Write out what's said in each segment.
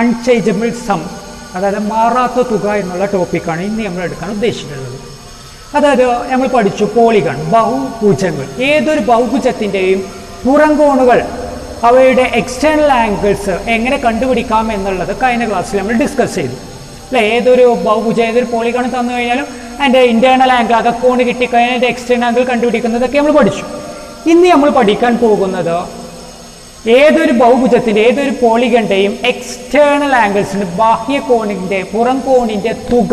Unchangeable some, അതായത് മാറാത്ത തുക എന്നുള്ള ടോപ്പിക്കാണ് ഇന്ന് നമ്മൾ എടുക്കാൻ ഉദ്ദേശിച്ചിട്ടുള്ളത്. അതായത് നമ്മൾ പഠിച്ചു പോളിഗൺ, ബഹുഭുജങ്ങൾ. ഏതൊരു ബഹുഭുജത്തിൻ്റെയും പുറംകോണുകൾ, അവയുടെ എക്സ്റ്റേണൽ ആംഗിൾസ് എങ്ങനെ കണ്ടുപിടിക്കാം എന്നുള്ളത് കഴിഞ്ഞ ക്ലാസ്സിൽ നമ്മൾ ഡിസ്കസ് ചെയ്തു അല്ലേ. ഏതൊരു ബഹുഭുജം, ഏതൊരു പോളിഗൺ തന്നു കഴിഞ്ഞാലും അതിൻ്റെ ഇൻറ്റേർണൽ ആംഗിൾ, അകക്കോണ് കിട്ടിക്കഴിഞ്ഞാൽ അതിൻ്റെ എക്സ്റ്റേണൽ ആംഗിൾ കണ്ടുപിടിക്കുന്നതൊക്കെ നമ്മൾ പഠിച്ചു. ഇന്ന് നമ്മൾ പഠിക്കാൻ പോകുന്നത് ഏതൊരു ബഹുഭുജത്തിൻ്റെ, ഏതൊരു പോളിഗണിൻ്റെയും എക്സ്റ്റേണൽ ആംഗിൾസിൻ്റെ, ബാഹ്യകോണിൻ്റെ, പുറം കോണിൻ്റെ തുക,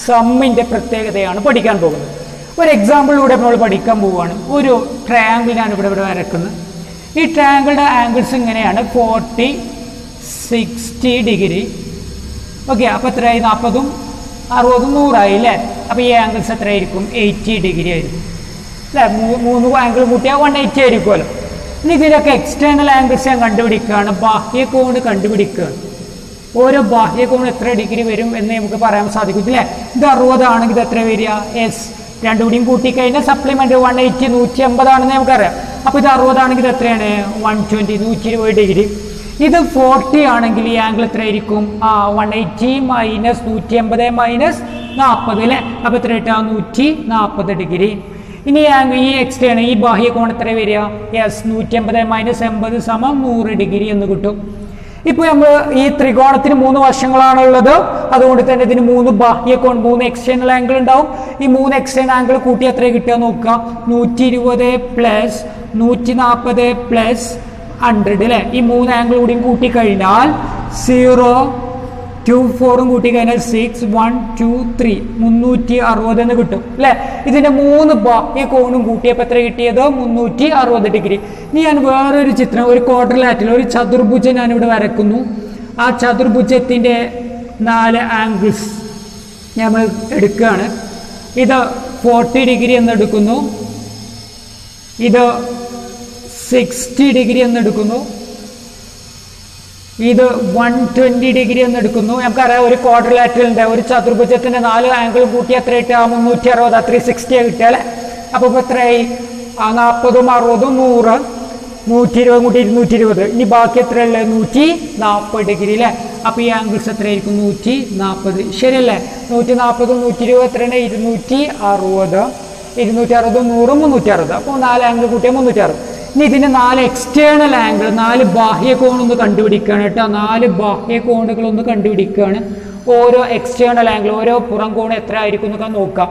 സമ്മിൻ്റെ പ്രത്യേകതയാണ് പഠിക്കാൻ പോകുന്നത്. ഒരു എക്സാമ്പിളിലൂടെ നമ്മൾ പഠിക്കാൻ പോവുകയാണ്. ഒരു ട്രയാങ്കിളിനാണ് ഇവിടെ വരക്കുന്നത്. ഈ ട്രയാങ്കിളുടെ ആംഗിൾസ് ഇങ്ങനെയാണ്: 40, 60 ഡിഗ്രി. ഓക്കെ, അപ്പോൾ എത്രയായി? 40ഉം 60ഉം 100ആയി അല്ലേ. അപ്പോൾ ഈ ആംഗിൾസ് എത്രയായിരിക്കും? 80 ഡിഗ്രി ആയിരിക്കും അല്ലേ. മൂന്ന് ആംഗിൾ കൂട്ടിയാൽ 180 ആയിരിക്കുമല്ലോ. ഇനി ഇതിലൊക്കെ എക്സ്റ്റേണൽ ആംഗിൾസ് ഞാൻ കണ്ടുപിടിക്കുകയാണ്, ബാഹ്യകോണ് കണ്ടുപിടിക്കുകയാണ്. ഓരോ ബാഹ്യകോണ് എത്ര ഡിഗ്രി വരും എന്ന് നമുക്ക് പറയാൻ സാധിക്കും അല്ലേ. ഇത് 60 ആണെങ്കിൽ ഇത് എത്ര വരിക? എസ്, രണ്ടും കൂടിയും കൂട്ടിക്കഴിഞ്ഞാൽ സപ്ലിമെൻ്റ് 180, 180 ആണെന്ന് നമുക്കറിയാം. അപ്പോൾ ഇത് 60 ആണെങ്കിൽ ഇത് എത്രയാണ്? 120, 120 ഡിഗ്രി. ഇത് 40 ആണെങ്കിൽ ഈ ആംഗിൾ എത്രയായിരിക്കും? 180 മൈനസ് 180 മൈനസ് 40 അല്ലേ. അപ്പോൾ എത്ര കിട്ടുക? 140 ഡിഗ്രി. ഇനി ഈ എക്സ്റ്റേണൽ, ഈ ബാഹ്യകോൺ എത്ര വരിക? യെസ്, 180 മൈനസ് 80 സമം 100 ഡിഗ്രി എന്ന് കിട്ടും. ഇപ്പോൾ നമ്മൾ ഈ ത്രികോണത്തിന് 3 വശങ്ങളാണുള്ളത്. അതുകൊണ്ട് തന്നെ ഇതിന് 3 ബാഹ്യകോൺ, 3 എക്സ്റ്റേണൽ ആംഗിൾ ഉണ്ടാവും. ഈ 3 എക്സ്റ്റേണൽ ആംഗിൾ കൂട്ടി എത്ര കിട്ടുക നോക്കുക. 120 പ്ലസ് 140 പ്ലസ് 100 അല്ലേ. ഈ 3 ആംഗിൾ കൂടിയും കൂട്ടിക്കഴിഞ്ഞാൽ 0, 2, 4ഉം കൂട്ടിക്കഴിഞ്ഞാൽ 6, 1, 2, 3, 360 എന്ന് കിട്ടും അല്ലേ. ഇതിൻ്റെ 3 ബാഹ്യകോണും കൂട്ടിയപ്പോൾ എത്ര കിട്ടിയത്? 360 ഡിഗ്രി. ഇനി ഞാൻ വേറൊരു ചിത്രം, ഒരു ക്വാഡ്രിലാറ്ററൽ, ഒരു ചതുർഭുജം ഞാനിവിടെ വരക്കുന്നു. ആ ചതുർഭുജത്തിൻ്റെ 4 ആംഗിൾസ് നമ്മൾ എടുക്കുകയാണ്. ഇത് 40 ഡിഗ്രി എന്ന് എടുക്കുന്നു, ഇത് 60 ഡിഗ്രി എന്ന് എടുക്കുന്നു, ഇത് 120 ഡിഗ്രി എന്ന് എടുക്കുന്നു. നമുക്കറിയാം ഒരു ക്വാഡ്രിലാറ്ററലിൻ്റെ, ഒരു ചതുർഭുജത്തിൻ്റെ 4 ആംഗിളും കൂട്ടി എത്ര കിട്ടുക? 360, 360 കിട്ടുക അല്ലേ. അപ്പോൾ ഇപ്പോൾ എത്രയായി? 40ഉം 60ഉം 100, 120 കൂട്ടി 220. ഇനി ബാക്കി എത്രയല്ലേ? 140 ഡിഗ്രി അല്ലേ. അപ്പോൾ ഈ ആംഗിൾസ് എത്രയായിരിക്കും? 140. ശരിയല്ലേ. 140ഉം 120 എത്രയാണ്? 260, 260ഉം 100ഉം 360. അപ്പോൾ 4 ആംഗിൾ കൂട്ടിയാൽ 360. ഇനി ഇതിൻ്റെ 4 എക്സ്റ്റേണൽ ആംഗിൾ, 4 ബാഹ്യകോണൊന്ന് കണ്ടുപിടിക്കുകയാണ് കേട്ടോ. 4 ബാഹ്യകോണുകളൊന്ന് കണ്ടുപിടിക്കുകയാണ്. ഓരോ എക്സ്റ്റേണൽ ആംഗിൾ, ഓരോ പുറം കോണ് എത്ര ആയിരിക്കും എന്നൊക്കെ നോക്കാം.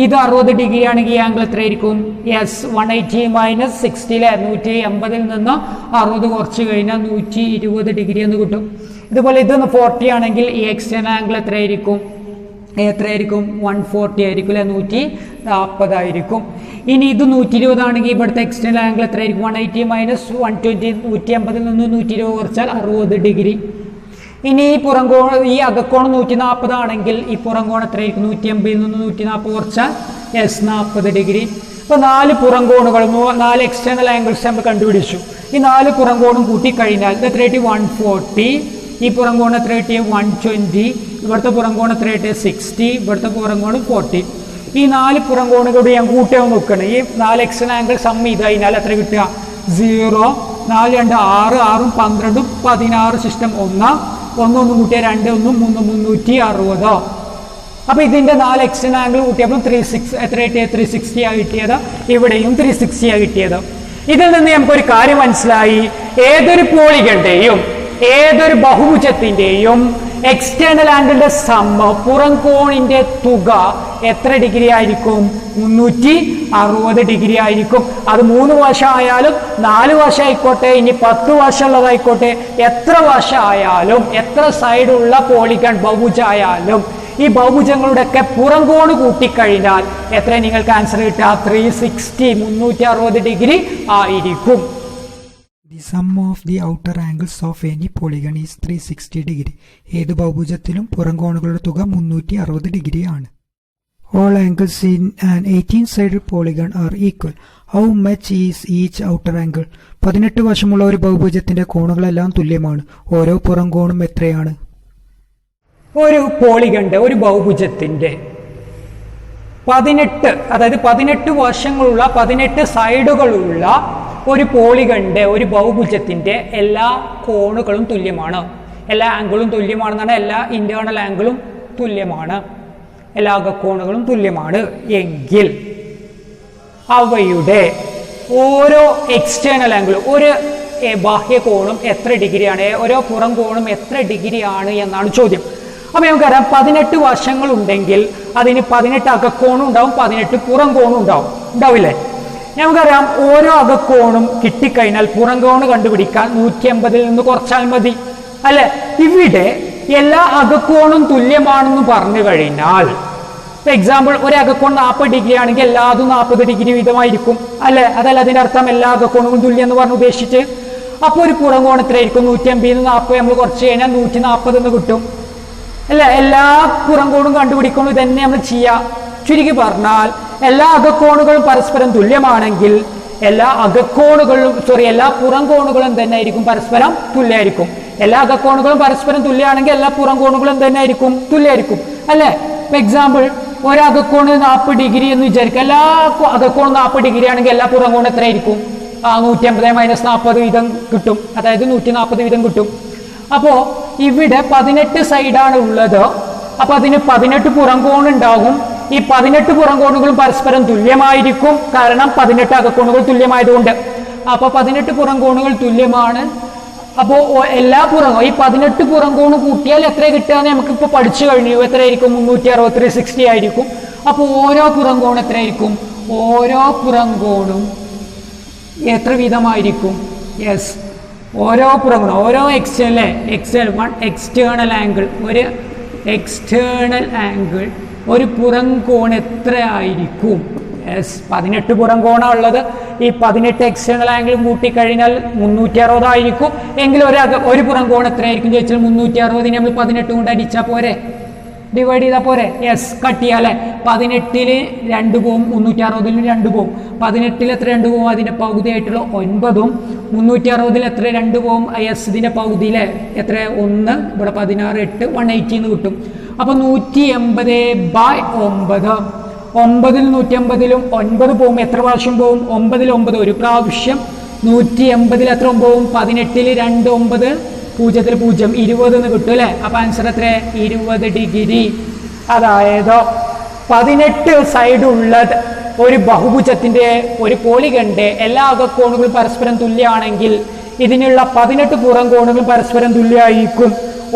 ഇത് 60 ഡിഗ്രി ആണെങ്കിൽ ഈ ആംഗിൾ എത്രയായിരിക്കും? യെസ്, 180 മൈനസ് 60 അല്ലേ. 180ൽ നിന്ന് 60 കുറച്ച് കഴിഞ്ഞാൽ 120 ഡിഗ്രി എന്ന് കിട്ടും. ഇതുപോലെ ഇതൊന്ന് 40 ആണെങ്കിൽ ഈ എക്സ്റ്റേണൽ ആംഗിൾ എത്രയായിരിക്കും? 140 ആയിരിക്കും അല്ലെ. 140 ആയിരിക്കും. ഇനി ഇത് 120 ആണെങ്കിൽ ഇവിടുത്തെ എക്സ്റ്റേണൽ ആംഗിൾ എത്രയായിരിക്കും? 180 മൈനസ് 120, 180ൽ നിന്ന് 120 കുറച്ചാൽ 60 ഡിഗ്രി. ഇനി ഈ പുറംകോൺ, ഈ അകക്കോൺ 140 ആണെങ്കിൽ ഈ പുറംകോൺ എത്രയായിരിക്കും? 180ൽ നിന്ന് 140 കുറച്ചാൽ യെസ് 40 ഡിഗ്രി. അപ്പോൾ 4 പുറംകോണുകൾ, 4 എക്സ്റ്റേണൽ ആംഗിൾസ് നമ്മൾ കണ്ടുപിടിച്ചു. ഈ 4 പുറംകോണും കൂട്ടിക്കഴിഞ്ഞാൽ ഇത് എത്രയായിട്ട്? 140. ഈ പുറംകോൺ എത്ര കിട്ടിയ? 120. ഇവിടുത്തെ പുറംകോൺ എത്ര കിട്ടിയ? 60. ഇവിടുത്തെ പുറംകോൺ 40. ഈ 4 പുറംകോണുകൂടി ഞാൻ കൂട്ടിയാൽ നോക്കണം. ഈ 4 എക്സ്റ്റേണൽ ആംഗിൾ സം ചെയ്ത് കഴിഞ്ഞാൽ എത്ര കിട്ടുക? 0, 4, 2, 6, 6ഉം 12ഉം 16 സിസ്റ്റം 1, 1 1 കൂട്ടിയ 2, 1 3, 360. അപ്പോൾ ഇതിൻ്റെ 4 എക്സ്റ്റേണൽ ആംഗിൾ കൂട്ടിയപ്പോൾ 36 എത്ര കിട്ടിയത്? 360 ആണ് കിട്ടിയത്. ഇവിടെയും 360 ആണ് കിട്ടിയത്. ഇതിൽ നിന്ന് നമുക്കൊരു കാര്യം മനസ്സിലായി. ഏതൊരു പോളിഗണിൻ്റെയും, ഏതൊരു ബഹുഭുജത്തിൻ്റെയും എക്സ്റ്റേണൽ ആംഗിളിന്റെ സമ്മ, പുറം കോണിന്റെ തുക എത്ര ഡിഗ്രി ആയിരിക്കും? 360 ഡിഗ്രി ആയിരിക്കും. അത് 3 വശം ആയാലും 4 വശം ആയിക്കോട്ടെ, ഇനി 10 വശമുള്ളതായിക്കോട്ടെ, എത്ര വശം ആയാലും, എത്ര സൈഡുള്ള പോളിഗൺ ബഹുഭുജമായാലും ഈ ബഹുഭുജങ്ങളുടെ ഒക്കെ പുറം കോണ് കൂട്ടിക്കഴിഞ്ഞാൽ എത്ര നിങ്ങൾക്ക് ആൻസർ കിട്ടുക? 360, 360 ഡിഗ്രി ആയിരിക്കും. The sum of the outer angles of any polygon is 360 degree. ഏത് ബഹുഭുജത്തിലും പുറംകോണുകളുടെ തുക 360 ഡിഗ്രി ആണ്. All angles in an 18-sided polygon are equal. How much is each outer angle? 18 വശമുള്ള ഒരു ബഹുഭുജത്തിന്റെ കോണുകളെല്ലാം തുല്യമാണ്. ഓരോ പുറം കോണും എത്രയാണ്? ഒരു പോളിഗണിന്റെ, ഒരു ബഹുഭുജത്തിന്റെ 18, അതായത് 18 വശങ്ങളുള്ള 18 സൈഡുകളുള്ള ഒരു പോളിഗണിന്റെ, ഒരു ബഹുഭുജത്തിന്റെ എല്ലാ കോണുകളും തുല്യമാണ്. എല്ലാ ആംഗിളും തുല്യമാണെന്നാണ്, എല്ലാ ഇന്റേണൽ ആംഗിളും തുല്യമാണ്, എല്ലാ അകക്കോണുകളും തുല്യമാണ് എങ്കിൽ അവയുടെ ഓരോ എക്സ്റ്റേണൽ ആംഗിളും, ഒരു ബാഹ്യ കോണും എത്ര ഡിഗ്രിയാണ്, ഓരോ പുറം കോണും എത്ര ഡിഗ്രിയാണ് എന്നാണ് ചോദ്യം. അപ്പൊ നമുക്കറിയാം 18 വശങ്ങൾ ഉണ്ടെങ്കിൽ അതിന് 18 അകക്കോണും ഉണ്ടാവും, 18 പുറം കോണും ഉണ്ടാവില്ലേ? നമുക്കറിയാം ഓരോ അകക്കോണും കിട്ടിക്കഴിഞ്ഞാൽ പുറം കോണ് കണ്ടുപിടിക്കാൻ 180 നിന്ന് കുറച്ചാൽ മതി അല്ലെ? ഇവിടെ എല്ലാ അകക്കോണും തുല്യമാണെന്ന് പറഞ്ഞു കഴിഞ്ഞാൽ, ഫോർ എക്സാമ്പിൾ ഒരു അകക്കോൺ 40 ഡിഗ്രി ആണെങ്കിൽ എല്ലാതും 40 ഡിഗ്രി വീതമായിരിക്കും അല്ലെ? അതല്ല അതിന്റെ അർത്ഥം എല്ലാ അകക്കോണും തുല്യം എന്ന് പറഞ്ഞ് ഉദ്ദേശിച്ച്. അപ്പോൾ ഒരു പുറം കോൺ എത്രയായിരിക്കും? 180 40 നമ്മൾ കുറച്ച് കഴിഞ്ഞാൽ 140 എന്ന് കിട്ടും അല്ലെ? എല്ലാ പുറം കോണും കണ്ടുപിടിക്കുമ്പോൾ ഇതന്നെ നമ്മൾ ചെയ്യാം. ചുരുക്കി പറഞ്ഞാൽ എല്ലാ അകക്കോണുകളും പരസ്പരം തുല്യമാണെങ്കിൽ എല്ലാ പുറം കോണുകളും തന്നെ ആയിരിക്കും പരസ്പരം തുല്യമായിരിക്കും. എല്ലാ അകക്കോണുകളും പരസ്പരം തുല്യമാണെങ്കിൽ എല്ലാ പുറം കോണുകളും തന്നെ ആയിരിക്കും തുല്യമായിരിക്കും അല്ലെ? ഫോർ എക്സാമ്പിൾ ഒരു അകക്കോണ് 40 ഡിഗ്രി എന്ന് വിചാരിക്കുക. എല്ലാ അകക്കോണും 40 ഡിഗ്രി ആണെങ്കിൽ എല്ലാ പുറം കോണും എത്രയായിരിക്കും? 180 - 40 വീതം കിട്ടും, അതായത് 140 വീതം കിട്ടും. അപ്പോ ഇവിടെ 18 സൈഡാണ് ഉള്ളത്. അപ്പൊ അതിന് 18 പുറം കോണുണ്ടാകും. ഈ 18 പുറം കോണുകളും പരസ്പരം തുല്യമായിരിക്കും, കാരണം 18 അകക്കോണുകൾ തുല്യമായതുകൊണ്ട്. അപ്പൊ 18 പുറം കോണുകൾ തുല്യമാണ്. അപ്പോൾ എല്ലാ പുറങ്ങും ഈ 18 പുറം കോണ് കൂട്ടിയാൽ എത്ര കിട്ടുകയെന്ന് നമുക്കിപ്പോൾ പഠിച്ചു കഴിഞ്ഞു. എത്രയായിരിക്കും? 360 360 ആയിരിക്കും. അപ്പോൾ ഓരോ പുറം കോൺ എത്രയായിരിക്കും? ഓരോ പുറം കോണും എത്ര വീതമായിരിക്കും? യെസ്, ഓരോ പുറം കോണും ഓരോ എക്സ്റ്റേണൽ ആംഗിൾ, ഒരു എക്സ്റ്റേണൽ ആംഗിൾ, ഒരു പുറം കോൺ എത്ര ആയിരിക്കും? യെസ്, 18 പുറം കോണാണ് ഉള്ളത്. ഈ 18 എക്സ്റ്റേണൽ ആംഗിളും കൂട്ടിക്കഴിഞ്ഞാൽ 360 ആയിരിക്കും. എങ്കിൽ ഒരു പുറം കോൺ എത്രയായിരിക്കും ചോദിച്ചാൽ 360 നമ്മൾ 18 കൊണ്ട് അടിച്ചാൽ പോരെ, ഡിവൈഡ് ചെയ്താൽ പോരെ? യെസ്, കട്ട് ചെയ്യാം. 18 2 പോവും, 360 2 പോവും. 18 എത്ര 2 പോവും? അതിന്റെ പകുതി ആയിട്ടുള്ള 9ഉം 360 എത്ര 2 പോവും? യെസ്, ഇതിന്റെ പകുതിയിലെ എത്ര? 1. ഇവിടെ 16 8 180 എന്ന് കിട്ടും. അപ്പൊ 180/9. 9ൽ 180ലും 9 പോവും. എത്ര പ്രാവശ്യം പോവും? 9ൽ 9 ഒരു പ്രാവശ്യം. 180ൽ എത്ര പോവും? 18ൽ 2 9 0ൽ 0 20 എന്ന് കിട്ടും അല്ലെ? അപ്പൊ ആൻസർ എത്ര? 20 ഡിഗ്രി. അതായത് 18 സൈഡുള്ള ഒരു ബഹുഭുജത്തിന്റെ, ഒരു പോളിഗന്റെ എല്ലാ അകക്കോണുകളും പരസ്പരം തുല്യമാണെങ്കിൽ ഇതിനുള്ള 18 പുറം കോണുകളും പരസ്പരം തുല്യമായിരിക്കും.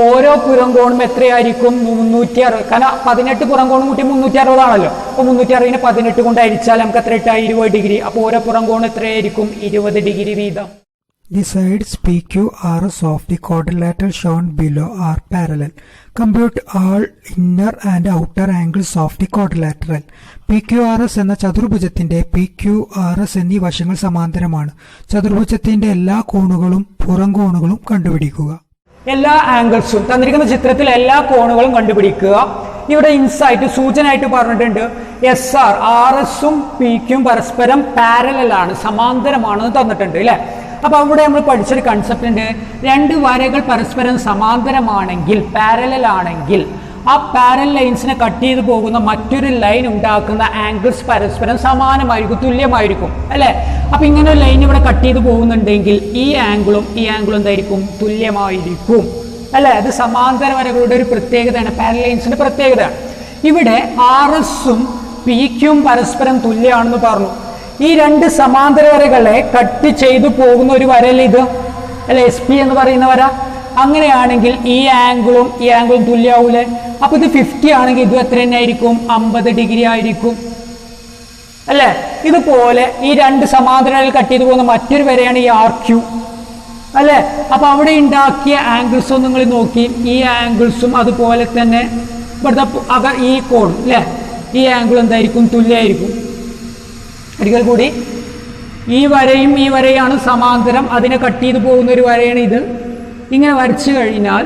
ഓരോ പുറം കോണും എത്രയായിരിക്കും? 360. കാരണം 18 പുറം കോണും കൂട്ടി 360 ആണല്ലോ. അപ്പോൾ 360നെ 18 കൊണ്ട് അരിച്ചാൽ നമുക്ക് എത്ര ഇട്ടാ? 20 ഡിഗ്രി. അപ്പോൾ ഓരോ പുറം കോണും എത്രയായിരിക്കും? 20 ഡിഗ്രി വീതം. The sides PQRS of the quadrilateral shown below are parallel. Compute all inner and outer angles of the quadrilateral. PQRS എന്ന ചതുർഭുജത്തിന്റെ PQRS എന്നീ വശങ്ങൾ സമാന്തരമാണ്. ചതുർഭുജത്തിന്റെ എല്ലാ കോണുകളും പുറം കോണുകളും കണ്ടുപിടിക്കുക. എല്ലാ ആംഗിൾസും തന്നിരിക്കുന്ന ചിത്രത്തിൽ എല്ലാ കോണുകളും കണ്ടുപിടിക്കുക. ഇവിടെ ഇൻസൈറ്റ് സൂചനയായിട്ട് പറഞ്ഞിട്ടുണ്ട് SR RSഉം PQയും പരസ്പരം പാരലൽ ആണ്, സമാന്തരമാണെന്ന് തന്നിട്ടുണ്ട് അല്ലെ? അപ്പൊ അവിടെ നമ്മൾ പഠിച്ചൊരു കൺസെപ്റ്റ് ഉണ്ട്. രണ്ട് വരകൾ പരസ്പരം സമാന്തരമാണെങ്കിൽ, പാരലൽ ആണെങ്കിൽ, ആ പാരലൽ ലൈൻസിനെ കട്ട് ചെയ്ത് പോകുന്ന മറ്റൊരു ലൈൻ ഉണ്ടാക്കുന്ന ആംഗിൾസ് പരസ്പരം സമാനമായിരിക്കും, തുല്യമായിരിക്കും അല്ലെ? അപ്പൊ ഇങ്ങനെ ഒരു ലൈൻ ഇവിടെ കട്ട് ചെയ്ത് പോകുന്നുണ്ടെങ്കിൽ ഈ ആംഗിളും എന്തായിരിക്കും? തുല്യമായിരിക്കും അല്ലെ? അത് സമാന്തര വരകളുടെ ഒരു പ്രത്യേകതയാണ്, പാരലൽ ലൈൻസിന്റെ പ്രത്യേകതയാണ്. ഇവിടെ RSഉം PQയും പരസ്പരം തുല്യമാണെന്ന് പറഞ്ഞു. ഈ രണ്ട് സമാന്തര വരകളെ കട്ട് ചെയ്തു പോകുന്ന ഒരു വരല്ലേ ഇത് അല്ലെ? SP എന്ന് പറയുന്ന വര. അങ്ങനെയാണെങ്കിൽ ഈ ആംഗിളും തുല്യമാവൂലേ? അപ്പൊ ഇത് 50 ആണെങ്കിൽ ഇത് എത്ര തന്നെ ആയിരിക്കും? 50 ഡിഗ്രി ആയിരിക്കും അല്ലെ? ഇതുപോലെ ഈ രണ്ട് സമാന്തരങ്ങൾ കട്ട് ചെയ്തു പോകുന്ന മറ്റൊരു വരയാണ് ഈ RQ അല്ലെ? അപ്പൊ അവിടെ ഉണ്ടാക്കിയ ആംഗിൾസും നിങ്ങൾ നോക്കി, ഈ ആംഗിൾസും അതുപോലെ തന്നെ ഇവിടുത്തെ ഈ കോൺ അല്ലെ, ഈ ആംഗിൾ എന്തായിരിക്കും? തുല്യമായിരിക്കും. ഒരിക്കൽ കൂടി, ഈ വരയാണ് സമാന്തരം, അതിനെ കട്ട് ചെയ്ത് പോകുന്ന ഒരു വരയാണ് ഇത്. ഇങ്ങനെ വരച്ചു കഴിഞ്ഞാൽ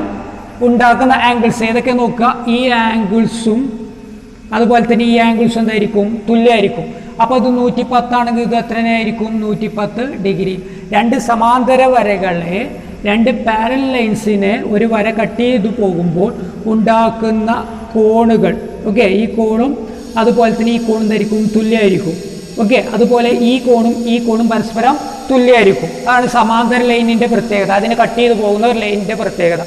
ഉണ്ടാക്കുന്ന ആംഗിൾസ് ഏതൊക്കെ നോക്കുക? ഈ ആംഗിൾസും അതുപോലെ തന്നെ ഈ ആംഗിൾസും എന്തായിരിക്കും? തുല്യമായിരിക്കും. അപ്പോൾ അത് 110 ആണെങ്കിൽ ഇത് എത്ര ആയിരിക്കും? 110 ഡിഗ്രി. രണ്ട് സമാന്തര വരകളെ, രണ്ട് പാരലൽ ലൈൻസിനെ ഒരു വര കട്ട് ചെയ്ത് പോകുമ്പോൾ ഉണ്ടാക്കുന്ന കോണുകൾ, ഓക്കെ, ഈ കോണും അതുപോലെ തന്നെ ഈ കോണും എന്തായിരിക്കും? തുല്യമായിരിക്കും. ഓക്കെ, അതുപോലെ ഈ കോണും പരസ്പരം തുല്യമായിരിക്കും. അതാണ് സമാന്തര ലൈനിന്റെ പ്രത്യേകത, അതിനെ കട്ട് ചെയ്ത് പോകുന്ന ഒരു ലൈനിന്റെ പ്രത്യേകത.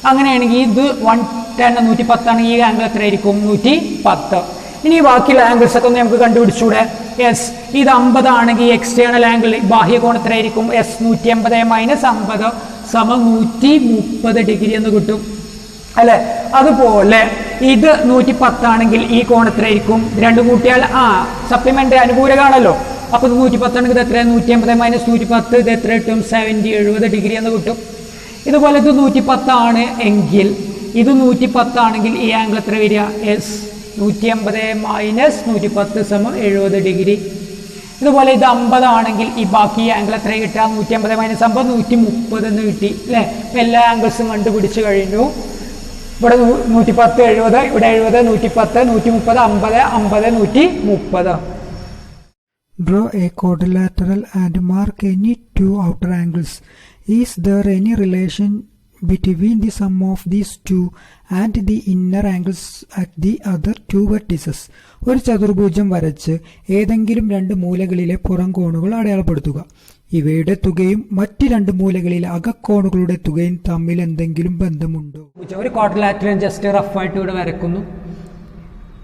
അങ്ങനെയാണെങ്കിൽ ഇത് 110 110 ആണെങ്കിൽ ഈ ആംഗിൾ എത്രയായിരിക്കും 110. ഇനി ബാക്കിയുള്ള ആംഗിൾസ് ഒക്കെ ഒന്ന് നമുക്ക് കണ്ടുപിടിച്ചൂടെ. യെസ്, ഇത് 50 ആണെങ്കിൽ എക്സ്റ്റേണൽ ആംഗിൾ ബാഹ്യകോൺ എത്രയായിരിക്കും എസ് 150 മൈനസ് 50 സമം 130 ഡിഗ്രി എന്ന് കിട്ടും അല്ലെ. അതുപോലെ ഇത് 110 ആണെങ്കിൽ ഈ കോൺ എത്രയായിരിക്കും, രണ്ടും കൂട്ടിയാൽ സപ്ലിമെന്റ് അനുകൂലമാണല്ലോ. അപ്പൊ 110 ആണെങ്കിൽ ഇത് എത്ര 150 മൈനസ് 110 ഇത് എത്ര കിട്ടും 70 ഡിഗ്രി എന്ന് കിട്ടും. ഇതുപോലെ ഇത് 110 ആണ് എങ്കിൽ ഇത് 110 ആണെങ്കിൽ ഈ ആംഗിൾ എത്ര വരിക എസ് 150 മൈനസ് 110 സമം 70 ഡിഗ്രി. ഇതുപോലെ ഇത് 50 ആണെങ്കിൽ ഈ ബാക്കി ആംഗിൾ എത്ര കിട്ടുക 150 മൈനസ് 50 130 എന്ന് കിട്ടി അല്ലേ. എല്ലാ ആംഗിൾസും കണ്ടുപിടിച്ച് കഴിഞ്ഞു. ഇവിടെ 110 70, ഇവിടെ 70 110 130 50 50 130. Draw a quadrilateral and mark any two outer angles. Is there any relation between the sum of these two and the inner angles at the other two vertices? ഒരു ചതുർഭുജം വരച്ച് ഏതെങ്കിലും രണ്ട് മൂലകളിലെ പുറം കോണുകൾ അടയാളപ്പെടുത്തുക. ഇവയുടെ തുകയും മറ്റ് രണ്ട് മൂലകളിലെ അകക്കോണുകളുടെ തുകയും തമ്മിൽ എന്തെങ്കിലും ബന്ധമുണ്ടോ? ഒരു ക്വാഡ്രിലാറ്ററൽ ജസ്റ്റ് റഫായിട്ട് ഇവിടെ വരക്കുന്നു.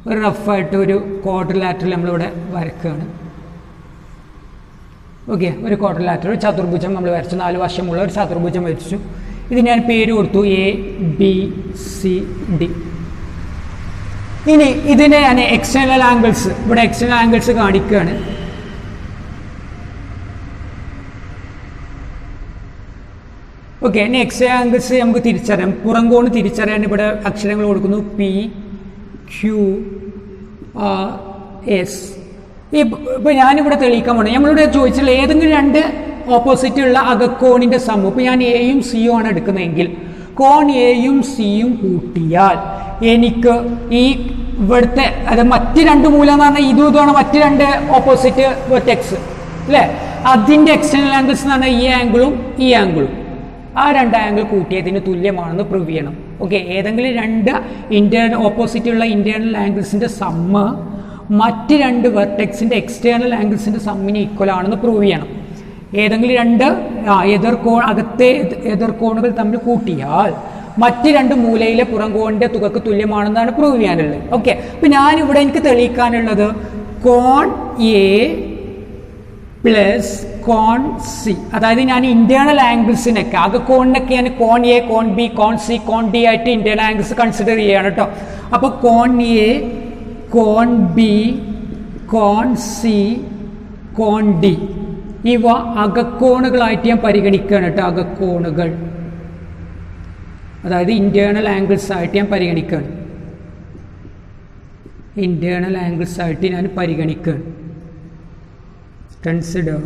ഒരു റഫായിട്ട് ഒരു ക്വാഡ്രിലാറ്ററൽ നമ്മളിവിടെ വരക്കുകയാണ്. ഓക്കെ, ഒരു ക്വാഡ്രിലാറ്ററൽ ഒരു ചതുർഭുജം നമ്മൾ വരച്ചു, 4 വശമുള്ള ഒരു ചതുർഭുജം വരച്ചു. ഇത് ഞാൻ പേര് കൊടുത്തു ABCD. ഇനി ഇതിനെ ഞാൻ എക്സ്റ്റേണൽ ആംഗിൾസ് ഇവിടെ എക്സ്റ്റേണൽ ആംഗിൾസ് കാണിക്കുകയാണ്. ഓക്കെ, ഇനി എക്സ്റ്റേണൽ ആംഗിൾസ് നമുക്ക് തിരിച്ചറിയാം. പുറം കോണ് തിരിച്ചറിയാൻ ഇവിടെ അക്ഷരങ്ങൾ കൊടുക്കുന്നു PQRS. ഇപ്പൊ ഞാനിവിടെ തെളിയിക്കാൻ പോകണം. നമ്മളിവിടെ ചോദിച്ചാൽ ഏതെങ്കിലും രണ്ട് ഓപ്പോസിറ്റ് ഉള്ള അകക്കോണിന്റെ സമ്മ്, ഇപ്പൊ ഞാൻ എയും സിയും ആണ് എടുക്കുന്നതെങ്കിൽ കോൺ എയും സിയും കൂട്ടിയാൽ എനിക്ക് ഈ ഇവിടുത്തെ അത് മറ്റ് രണ്ട് മൂലം എന്ന് പറഞ്ഞാൽ ഇതുമാണ് മറ്റ് രണ്ട് ഓപ്പോസിറ്റ് വെർട്ടെക്സ് അല്ലേ. അതിന്റെ എക്സ്റ്റേണൽ ആംഗിൾസ് എന്ന് പറഞ്ഞാൽ ഈ ആംഗിളും ഈ ആംഗിളും ആ രണ്ട് ആംഗിൾ കൂട്ടിയതിന് തുല്യമാണെന്ന് പ്രൂവ് ചെയ്യണം. ഓക്കെ, ഏതെങ്കിലും രണ്ട് ഓപ്പോസിറ്റ് ഉള്ള ഇന്റേണൽ ആംഗിൾസിന്റെ സമ്മ് മറ്റ് രണ്ട് വെർട്ടെക്സിന്റെ എക്സ്റ്റേണൽ ആംഗിൾസിന്റെ സമ്മിന് ഈക്വൽ ആണെന്ന് പ്രൂവ് ചെയ്യണം. ഏതെങ്കിലും രണ്ട് അകത്തെ എതിർക്കോണുകൾ തമ്മിൽ കൂട്ടിയാൽ മറ്റ് രണ്ട് മൂലയിലെ പുറംകോണിന്റെ തുകക്ക് തുല്യമാണെന്നാണ് പ്രൂവ് ചെയ്യാനുള്ളത്. ഓക്കെ, അപ്പൊ ഞാനിവിടെ എനിക്ക് തെളിയിക്കാനുള്ളത് കോൺ എ പ്ലസ് കോൺ സി, അതായത് ഞാൻ ഇന്റേണൽ ആംഗിൾസിനൊക്കെ അകക്കോണിനൊക്കെ ഞാൻ കോൺ എ കോൺ ബി കോൺ സി കോൺ ഡി ആയിട്ട് ഇന്റേണൽ ആംഗിൾസ് കൺസിഡർ ചെയ്യാണ് കേട്ടോ. അപ്പൊ കോൺ എ കോൺ ബി കോൺ സി കോൺ ഡി ഇവ അകക്കോണുകളായിട്ട് ഞാൻ പരിഗണിക്കുകയാണ് കേട്ടോ. അകക്കോണുകൾ അതായത് ഇന്റേണൽ ആംഗിൾസ് ആയിട്ട് ഞാൻ പരിഗണിക്കുകയാണ്. ഇന്റേണൽ ആംഗിൾസ് ആയിട്ട് ഞാൻ പരിഗണിക്കുകയാണ്. കൺസിഡർ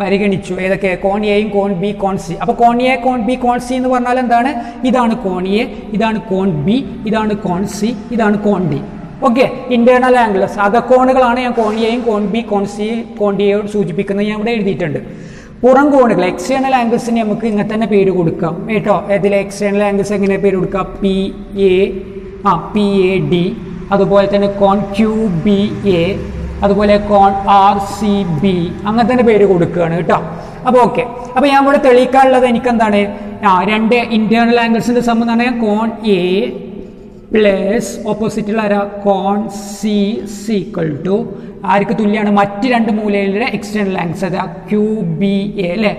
പരിഗണിച്ചു. ഏതൊക്കെ കോൺ എയും കോൺ ബി കോൺ സി. അപ്പൊ കോൺ എ കോൺ ബി കോൺ സി എന്ന് പറഞ്ഞാൽ എന്താണ്? ഇതാണ് കോൺ എ, ഇതാണ് കോൺ ബി, ഇതാണ് കോൺ സി, ഇതാണ് കോൺ ഡി. ഓക്കെ, ഇന്റേണൽ ആംഗിൾസ് അകക്കോണുകളാണ് ഞാൻ കോൺ എയും കോൺ ബി കോൺ സി കോൺ ഡിയോട് സൂചിപ്പിക്കുന്നത് ഞാൻ ഇവിടെ എഴുതിയിട്ടുണ്ട്. പുറം കോണുകൾ എക്സ്റ്റേണൽ ആംഗിൾസിന് നമുക്ക് ഇങ്ങനെ തന്നെ പേര് കൊടുക്കാം കേട്ടോ. ഇതിലെ എക്സ്റ്റേണൽ ആംഗിൾസ് എങ്ങനെ പേര് കൊടുക്കാം? PAD, അതുപോലെ തന്നെ കോൺ QBA, അതുപോലെ കോൺ RCB, അങ്ങനെ തന്നെ പേര് കൊടുക്കുകയാണ് കേട്ടോ. അപ്പോൾ ഓക്കെ, അപ്പോൾ ഞാൻ ഇവിടെ തെളിയിക്കാനുള്ളത് എനിക്കെന്താണ്? രണ്ട് ഇന്റേണൽ ആംഗിൾസിന്റെ സമ്മ് എന്ന് പറഞ്ഞാൽ കോൺ എ പ്ലസ് ഓപ്പോസിറ്റുള്ള ആരാ കോൺ സി ഈക്വൽ ടു ആർക്ക് തുല്യമാണ്? മറ്റ് രണ്ട് മൂലയിലെ എക്സ്റ്റേണൽ ആംഗിൾസ്, അത് QBA അല്ലേ,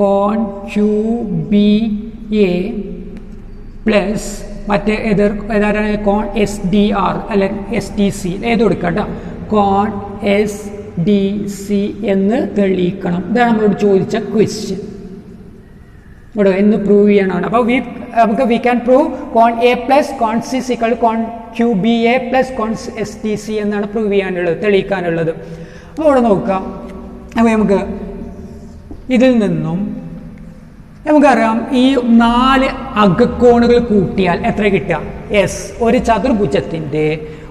കോൺ QBA പ്ലസ് മറ്റേ ഏതാണ് കോൺ SDR അല്ലെ STC ഏത് കൊടുക്കാം കേട്ടോ. കോൺ SDC എന്ന് തെളിയിക്കണം. ഇതാണ് നമ്മളോട് ചോദിച്ച ക്വസ്റ്റ്യൻ. ഇവിടെ എന്ന് പ്രൂവ് ചെയ്യണം. അപ്പോൾ നമുക്ക് വി ക്യാൻ പ്രൂവ് കോൺ എ പ്ലസ് കോൺ സി സിക്വൽ കോൺ QBA പ്ലസ് കോൺ STC എന്നാണ് പ്രൂവ് ചെയ്യാനുള്ളത്, തെളിയിക്കാനുള്ളത്. അപ്പോൾ ഇവിടെ നോക്കാം. അപ്പോൾ നമുക്ക് ഇതിൽ നിന്നും നമുക്കറിയാം ഈ 4 അകക്കോണുകൾ കൂട്ടിയാൽ എത്ര കിട്ടുക? യെസ്, ഒരു ചതുർഭുജത്തിൻ്റെ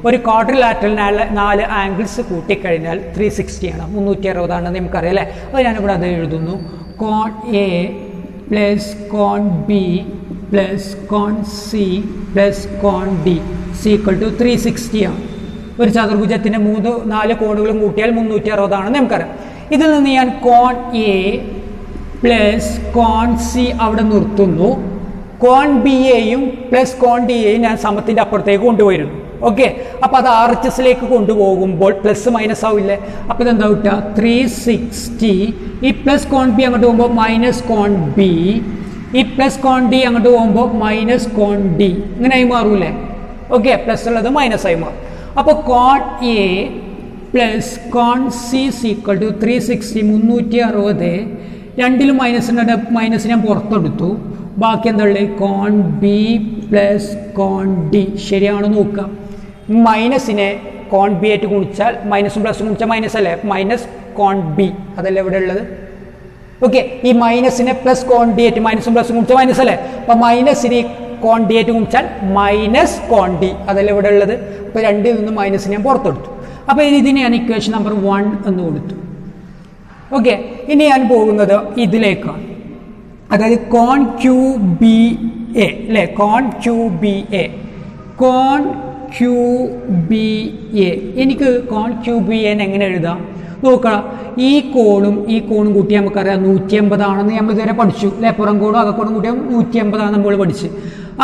ഒരു ക്വാഡ്രിലാറ്ററൽ 4 ആംഗിൾസ് കൂട്ടിക്കഴിഞ്ഞാൽ 360 ആണ്, 360 ആണെന്ന് നമുക്കറിയാം അല്ലേ. അപ്പോൾ ഞാനിവിടെ അത് എഴുതുന്നു. കോൺ എ പ്ലസ് കോൺ ബി പ്ലസ് കോൺ സി പ്ലസ് കോൺ ഡി ഈക്വൽ ടു 360 ആണ്. ഒരു ചതുർഭുജത്തിൻ്റെ 4 കോണുകളും കൂട്ടിയാൽ 360 ആണെന്ന് നമുക്കറിയാം. ഇതിൽ നിന്ന് ഞാൻ കോൺ എ പ്ലസ് കോൺ സി അവിടെ നിർത്തുന്നു. കോൺ ബി എയും പ്ലസ് കോൺ ഡി എയും ഞാൻ സമത്തിൻ്റെ അപ്പുറത്തേക്ക് കൊണ്ടുപോയിരുന്നു. ഓക്കെ, അപ്പോൾ അത് RHSലേക്ക് കൊണ്ടുപോകുമ്പോൾ പ്ലസ് മൈനസ് ആവില്ലേ? അപ്പോൾ ഇതെന്താ കിട്ടുക? 360. ഈ പ്ലസ് കോൺ ബി അങ്ങോട്ട് പോകുമ്പോൾ മൈനസ് കോൺ ബി, ഈ പ്ലസ് കോൺ ഡി അങ്ങോട്ട് പോകുമ്പോൾ മൈനസ് കോൺ ഡി, ഇങ്ങനെ ആയി മാറൂലേ? ഓക്കെ, പ്ലസ് ഉള്ളത് മൈനസ് ആയി മാറും. അപ്പോൾ കോൺ എ പ്ലസ് കോൺ സി ഈക്വൽ ടു 360 360. രണ്ടിലും മൈനസ് ഞാൻ പുറത്തെടുത്തു. ബാക്കി എന്താ ഉള്ളത്? കോൺ ബി പ്ലസ് കോൺ ഡി. ശരിയാണ് നോക്കുക. മൈനസിനെ കോൺ ബി ആയിട്ട് ഗുണിച്ചാൽ മൈനസും പ്ലസും ഗുണിച്ചാൽ മൈനസ് അല്ലേ? മൈനസ് കോൺ ബി അതല്ലേ ഇവിടെ ഉള്ളത്? ഓക്കെ, ഈ മൈനസിനെ പ്ലസ് കോൺ ഡി ആയിട്ട് മൈനസും പ്ലസും ഗുണിച്ചാൽ മൈനസ് അല്ലേ? അപ്പോൾ മൈനസിനെ കോൺ ഡി ആയിട്ട് ഗുണിച്ചാൽ മൈനസ് കോൺ ഡി അതല്ലേ ഇവിടെ ഉള്ളത്? അപ്പോൾ രണ്ടിൽ നിന്ന് മൈനസ് ഞാൻ പുറത്തെടുത്തു. അപ്പോൾ ഇതിന് ഞാൻ ഇക്വേഷൻ നമ്പർ 1 എന്ന് കൊടുത്തു. ഓക്കെ, ഇനി ഞാൻ പോകുന്നത് ഇതിലേക്കാണ്. അതായത് കോൺ ക്യൂ ബി എ അല്ലേ? കോൺ ക്യൂ ബി എ, കോൺ ക്യൂ ബി എ. എനിക്ക് കോൺ ക്യൂ ബി എ എങ്ങനെ എഴുതാം നോക്കണം. ഈ കോണും കൂട്ടി നമുക്കറിയാം 180 ആണെന്ന് നമ്മൾ ഇതുവരെ പഠിച്ചു അല്ലേ? പുറം കോണും അകക്കോണും കൂട്ടിയാൽ 180 ആണ് നമ്മൾ പഠിച്ച്.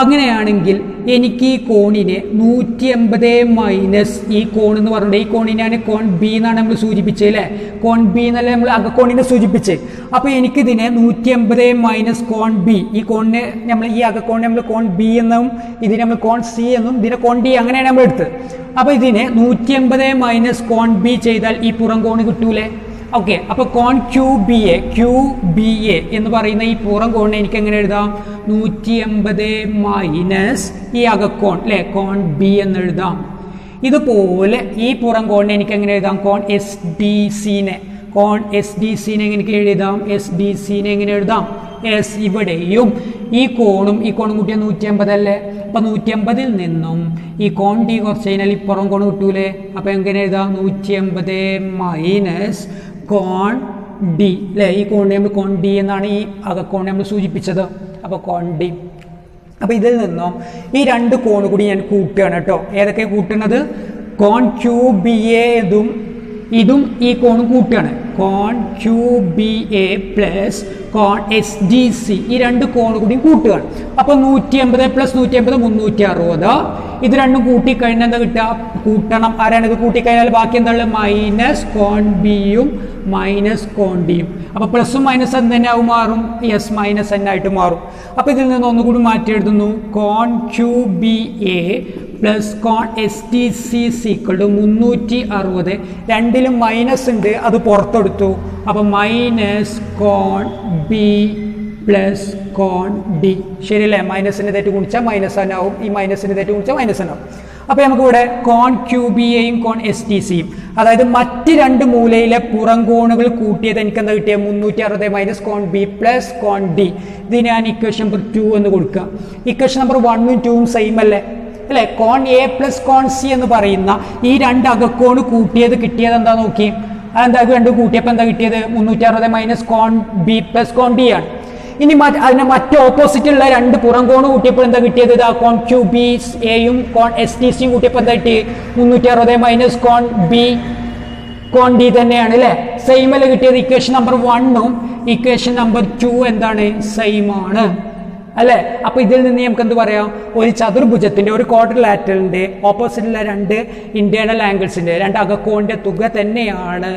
അങ്ങനെയാണെങ്കിൽ എനിക്ക് ഈ കോണിനെ 180 മൈനസ് ഈ കോൺ എന്ന് പറഞ്ഞിട്ട് ഈ കോണിനാണ് കോൺ ബി എന്നാണ് നമ്മൾ സൂചിപ്പിച്ചത് അല്ലേ? കോൺ ബി എന്നല്ല നമ്മൾ അകക്കോണിനെ സൂചിപ്പിച്ചത്. അപ്പോൾ എനിക്കിതിനെ 180 മൈനസ് കോൺ ബി, ഈ കോണിനെ നമ്മൾ ഈ അകക്കോണിനെ നമ്മൾ കോൺ ബി എന്നും ഇതിനെ നമ്മൾ കോൺ സി എന്നും ഇതിനെ കോൺ ഡി അങ്ങനെയാണ് നമ്മൾ എടുത്തത്. അപ്പോൾ ഇതിനെ 180 മൈനസ് കോൺ ബി ചെയ്താൽ ഈ പുറം കോണ് കിട്ടൂലേ? ഓക്കെ, അപ്പോൾ കോൺ ക്യൂ ബി എ എന്ന് പറയുന്ന ഈ പുറം കോണിനെ എനിക്ക് എങ്ങനെ എഴുതാം? 180 മൈനസ് ഈ അകക്കോൺ അല്ലേ? കോൺ ബി എന്ന് എഴുതാം. ഇതുപോലെ ഈ പുറം കോണിനെ എനിക്ക് എങ്ങനെ എഴുതാം? കോൺ എസ് ഡി സിനെ എനിക്ക് എഴുതാം. എങ്ങനെ എഴുതാം? എസ് ഇവിടെയും ഈ കോണും കൂട്ടിയ 180 അല്ലേ? അപ്പോൾ 180 നിന്നും ഈ കോൺ ഡി കുറച്ച് കഴിഞ്ഞാൽ ഈ പുറം കോൺ കിട്ടൂലേ? അപ്പോൾ എങ്ങനെ എഴുതാം? 180 മൈനസ് കോൺ ഡി അല്ലേ? ഈ കോണിനെ നമ്മൾ കോൺ ഡി എന്നാണ് ഈ അകക്കോണിനെ നമ്മൾ സൂചിപ്പിച്ചത്. അപ്പോൾ കോൺ ഡി. അപ്പോൾ ഇതിൽ നിന്നും ഈ രണ്ട് കോൺ കൂടി ഞാൻ കൂട്ടുകയാണ് കേട്ടോ. ഏതൊക്കെ കൂട്ടുന്നത്? കോൺ ക്യൂ ബി എ ഇതും ഈ കോണും കൂട്ടുകയാണ്. കോൺ ക്യൂ ബി എ പ്ലസ് കോൺ എസ് ഡി സി, ഈ രണ്ട് കോൺ കൂടി കൂട്ടുകയാണ്. അപ്പോൾ 180 പ്ലസ് 180 360. ഇത് രണ്ടും കൂട്ടിക്കഴിഞ്ഞാൽ എന്താ കിട്ടുക? കൂട്ടണം. ആരാണ് ഇത് കൂട്ടിക്കഴിഞ്ഞാൽ ബാക്കി എന്താ ഉള്ളത്? മൈനസ് കോൺ ബിയും മൈനസ് കോൺ ഡിയും. അപ്പോൾ പ്ലസും മൈനസ് എന്ന് തന്നെ ആവും മാറും. എസ് മൈനസ് എൻ ആയിട്ട് മാറും. അപ്പോൾ ഇതിൽ നിന്ന് ഒന്നുകൂടി മാറ്റി എഴുതുന്നു. കോൺ ക്യൂ ബി എ പ്ലസ് കോൺ S T C equal to 360. രണ്ടിലും മൈനസ് ഉണ്ട്, അത് പുറത്തെടുത്തു. അപ്പോൾ മൈനസ് കോൺ ബി പ്ലസ് കോൺ ഡി. ശരിയല്ലേ? മൈനസിൻ്റെ തെറ്റ് ഗുണിച്ചാൽ മൈനസ് എന്നാവും, ഈ മൈനസിൻ്റെ തെറ്റ് ഗുണിച്ചാൽ മൈനസ് എന്നാവും. അപ്പോൾ നമുക്കിവിടെ കോൺ ക്യൂ ബി എയും കോൺ എസ് ടി സിയും, അതായത് മറ്റ് രണ്ട് മൂലയിലെ പുറം കോണുകൾ കൂട്ടിയത് എനിക്ക് എന്താ കിട്ടിയത്? 360 മൈനസ് കോൺ ബി പ്ലസ് കോൺ ഡി. ഇത് ഞാൻ ഇക്വേഷൻ നമ്പർ 2 എന്ന് കൊടുക്കുക. ഇക്വേഷൻ നമ്പർ 1ഉം 2ഉം സെയിം അല്ലേ? കോൺ എ പ്ലസ് കോൺ സി എന്ന് പറയുന്ന ഈ രണ്ട് അകക്കോണ് കൂട്ടിയത് കിട്ടിയത് എന്താ നോക്കി? അതെന്താ? രണ്ടും കൂട്ടിയപ്പോൾ എന്താ കിട്ടിയത്? 360 മൈനസ് കോൺ ബി പ്ലസ് കോൺ ഡി ആണ്. ഇനി അതിനെ മറ്റ് ഓപ്പോസിറ്റുള്ള രണ്ട് പുറം കോണ് കൂട്ടിയപ്പോൾ എന്താ കിട്ടിയത്? ഇതാ കോൺ ക്യൂ ബി എയും കോൺ എസ് ടി സിയും കൂട്ടിയപ്പോൾ എന്താ കിട്ടി? 360 മൈനസ് കോൺ ബി കോൺ ഡി തന്നെയാണ് അല്ലേ? സെയിം അല്ലേ കിട്ടിയത്? ഇക്വേഷൻ നമ്പർ 1ഉം ഇക്വേഷൻ നമ്പർ 2 എന്താണ്? സെയിം ആണ് അല്ലേ? അപ്പോൾ ഇതിൽ നിന്ന് നമുക്ക് എന്ത് പറയാം? ഒരു ചതുർഭുജത്തിന്റെ, ഒരു ക്വാഡ്രിലാറ്ററലിന്റെ ഓപ്പോസിറ്റുള്ള രണ്ട് ഇന്റേണൽ ആംഗിൾസിന്റെ, രണ്ട് അകക്കോണിന്റെ തുക തന്നെയാണ്